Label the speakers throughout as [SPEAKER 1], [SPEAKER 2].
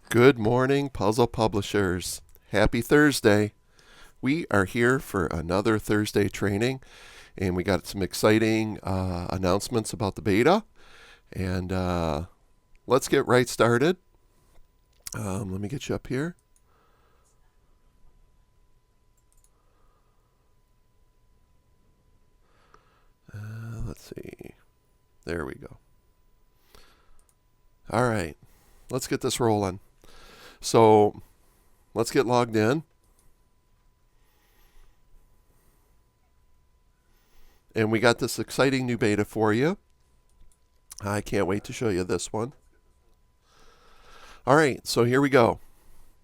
[SPEAKER 1] Good morning, puzzle publishers. Happy Thursday. We are here for another Thursday training, and we got some exciting announcements about the beta. And let's get right started. Let me get you up here. Let's see. There we go. All right, let's get this rolling. So let's get logged in. And we got this exciting new beta for you. I can't wait to show you this one. All right, so here we go.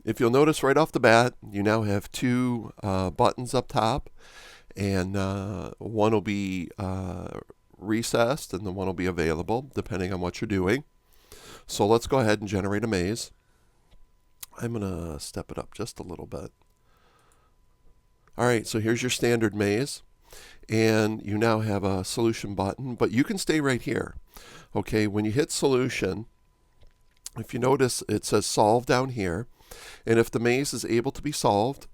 [SPEAKER 1] If you'll notice right off the bat, you now have two buttons up top, and one will be recessed and the one will be available depending on what you're doing. So let's go ahead and generate a maze. I'm going to step it up just a little bit. All right, so here's your standard maze, and you now have a solution button, but you can stay right here. Okay, when you hit solution, if you notice it says solve down here, and if the maze is able to be solved,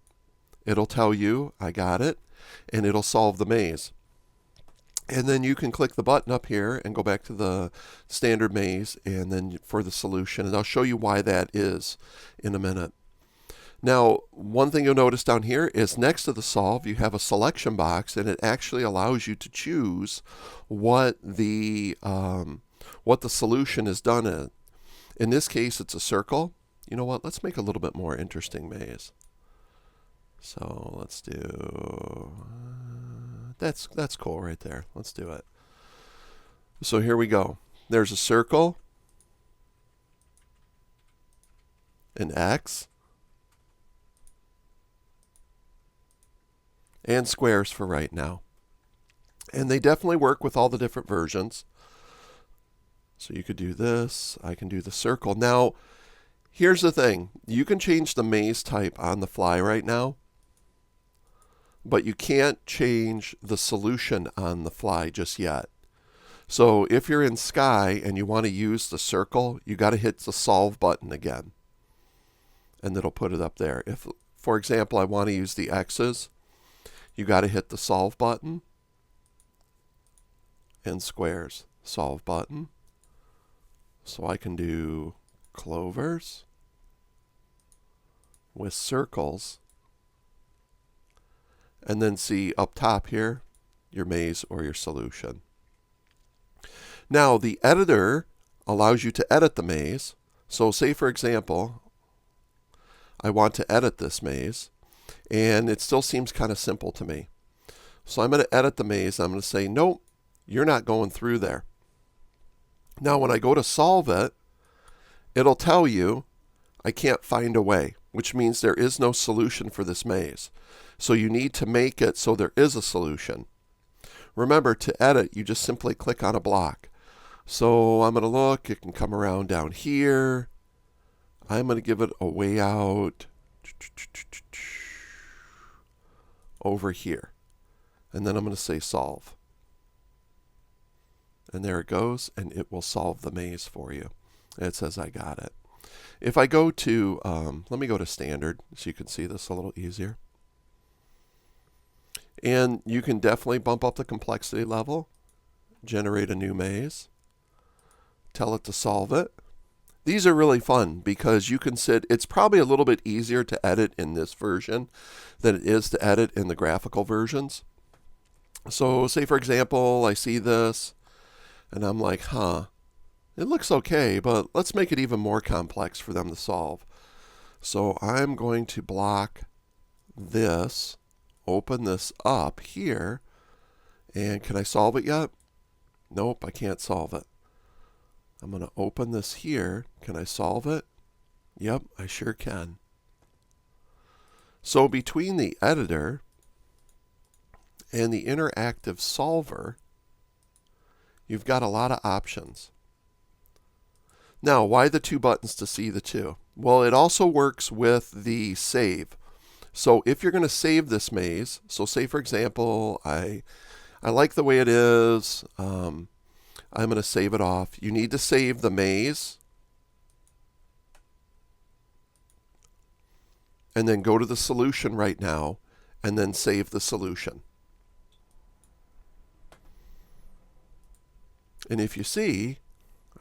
[SPEAKER 1] it'll tell you, I got it, and it'll solve the maze. And then you can click the button up here and go back to the standard maze and then for the solution. And I'll show you why that is in a minute. Now, one thing you'll notice down here is next to the solve, you have a selection box, and it actually allows you to choose what the solution is done in. In this case, it's a circle. You know what? Let's make a little bit more interesting maze. So let's do, that's cool right there. Let's do it. So here we go. There's a circle, an X, and squares for right now. And they definitely work with all the different versions. So you could do this. I can do the circle. Now, here's the thing. You can change the maze type on the fly right now, but you can't change the solution on the fly just yet. So if you're in Sky and you want to use the circle, you got to hit the solve button again, and it'll put it up there. If, for example, I want to use the X's, you got to hit the solve button and squares. Solve button. So I can do clovers with circles, and then see up top here your maze or your solution. Now, the editor allows you to edit the maze. So say, for example, I want to edit this maze, and it still seems kind of simple to me. So I'm going to edit the maze. I'm going to say, nope, you're not going through there. Now, when I go to solve it, it'll tell you I can't find a way, which means there is no solution for this maze. So you need to make it so there is a solution. Remember, to edit, you just simply click on a block. So I'm going to look. It can come around down here. I'm going to give it a way out over here. And then I'm going to say solve. And there it goes, and it will solve the maze for you. And it says I got it. If I go to, let me go to standard so you can see this a little easier. And you can definitely bump up the complexity level, generate a new maze, tell it to solve it. These are really fun because you can it's probably a little bit easier to edit in this version than it is to edit in the graphical versions. So say, for example, I see this, and I'm like, it looks okay, but let's make it even more complex for them to solve. So I'm going to block this, open this up here, and can I solve it yet? Nope, I can't solve it. I'm going to open this here. Can I solve it? Yep, I sure can. So between the editor and the interactive solver, you've got a lot of options. Now, why the two buttons to see the two? Well, it also works with the save. So if you're going to save this maze, so say, for example, I like the way it is. I'm going to save it off. You need to save the maze and then go to the solution right now, and then save the solution. And if you see,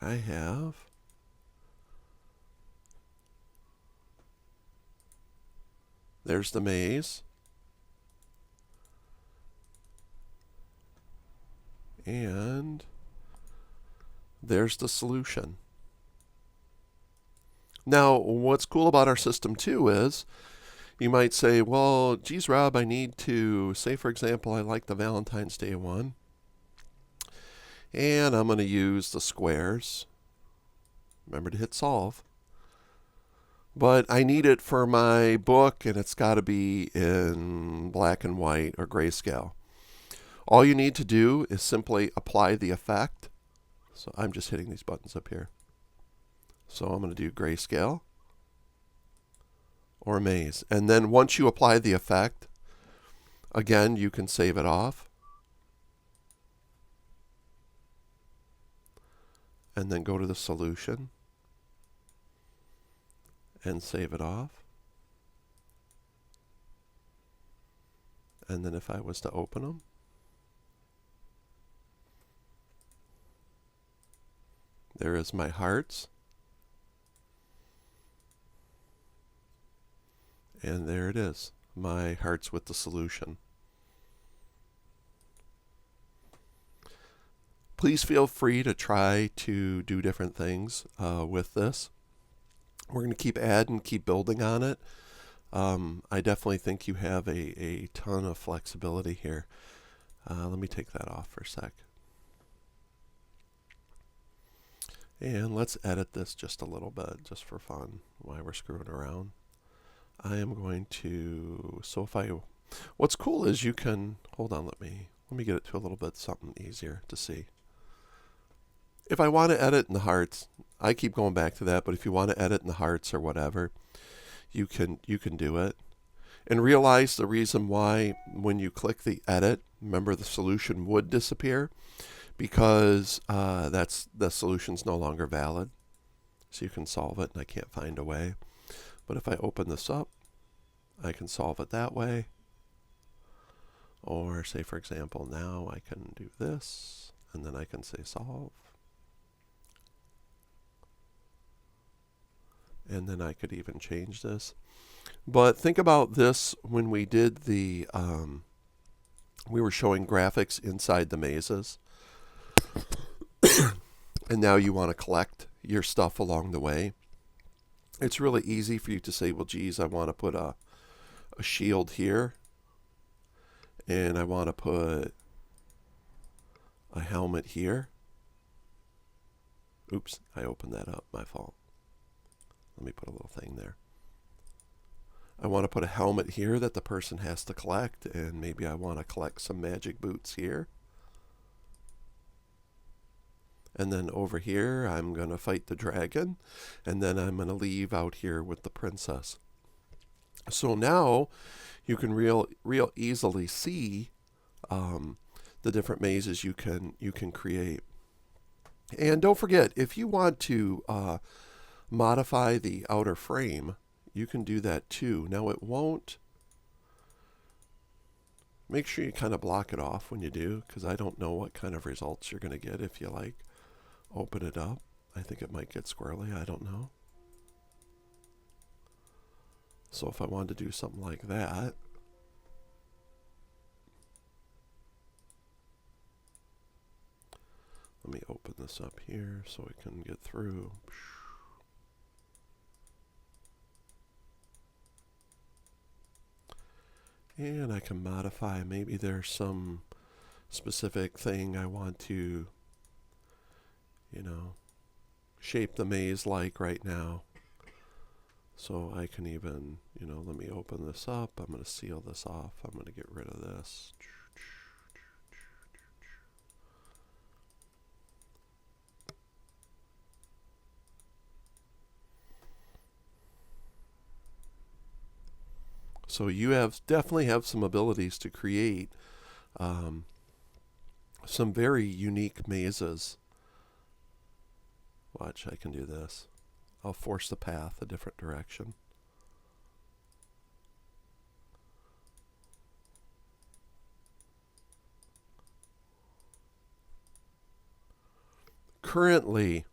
[SPEAKER 1] I have there's the maze. And there's the solution. Now, what's cool about our system too is you might say, well, geez, Rob, I need to, say for example, I like the Valentine's Day one. And I'm going to use the squares. Remember to hit solve. But I need it for my book, and it's got to be in black and white or grayscale. All you need to do is simply apply the effect. So I'm just hitting these buttons up here. So I'm going to do grayscale or maze. And then once you apply the effect, again, you can save it off. And then go to the solution and save it off. And then if I was to open them, there is my hearts. And there it is, my hearts with the solution. Please feel free to try to do different things with this. We're going to keep adding, keep building on it. I definitely think you have a ton of flexibility here. Let me take that off for a sec. And let's edit this just a little bit, just for fun, while we're screwing around. I am going to, what's cool is you can, hold on, let me get it to a little bit something easier to see. If I want to edit in the hearts, I keep going back to that, but if you want to edit in the hearts or whatever, you can do it. And realize the reason why when you click the edit, remember the solution would disappear, because the solution's no longer valid. So you can solve it, and I can't find a way. But if I open this up, I can solve it that way. Or say, for example, now I can do this, and then I can say solve. And then I could even change this. But think about this when we did the, we were showing graphics inside the mazes. And now you want to collect your stuff along the way. It's really easy for you to say, well, geez, I want to put a shield here. And I want to put a helmet here. Oops, I opened that up, my fault. Let me put a little thing there. I want to put a helmet here that the person has to collect, and maybe I want to collect some magic boots here. And then over here, I'm going to fight the dragon, and then I'm going to leave out here with the princess. So now you can real easily see the different mazes you can create. And don't forget, if you want to modify the outer frame, you can do that too. Now it won't. Make sure you kind of block it off when you do, because I don't know what kind of results you're going to get if you open it up. I think it might get squirrely. I don't know. So if I wanted to do something like that, let me open this up here so we can get through. And I can modify, maybe there's some specific thing I want to, shape the maze like right now. So I can even, let me open this up. I'm going to seal this off. I'm going to get rid of this. So you definitely have some abilities to create some very unique mazes. Watch, I can do this. I'll force the path a different direction. Currently,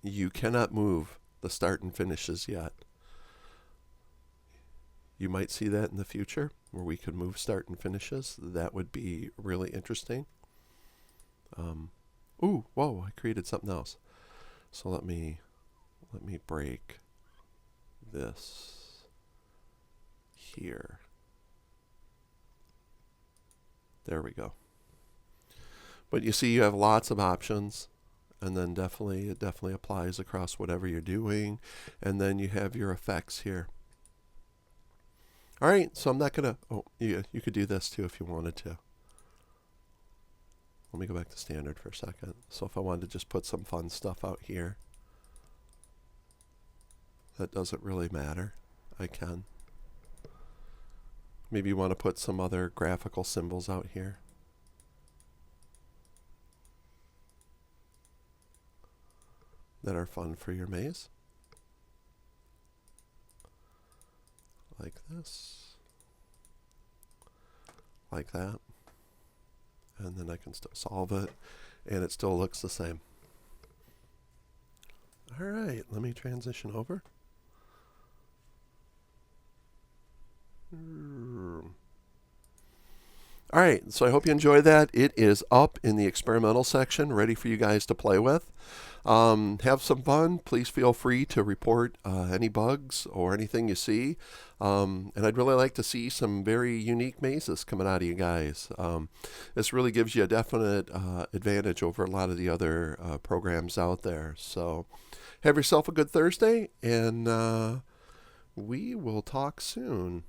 [SPEAKER 1] you cannot move the start and finishes yet. You might see that in the future where we could move start and finishes. That would be really interesting. Ooh, whoa, I created something else. So let me break this here. There we go. But you see you have lots of options, and then it definitely applies across whatever you're doing, and then you have your effects here. All right, so I'm not going to, you could do this too if you wanted to. Let me go back to standard for a second. So if I wanted to just put some fun stuff out here, that doesn't really matter. I can. Maybe you want to put some other graphical symbols out here. That are fun for your maze. Like this. Like that. And then I can still solve it, and it still looks the same. All right, let me transition over. All right, so I hope you enjoyed that. It is up in the experimental section, ready for you guys to play with. Have some fun. Please feel free to report any bugs or anything you see. And I'd really like to see some very unique mazes coming out of you guys. This really gives you a definite advantage over a lot of the other programs out there. So have yourself a good Thursday, and we will talk soon.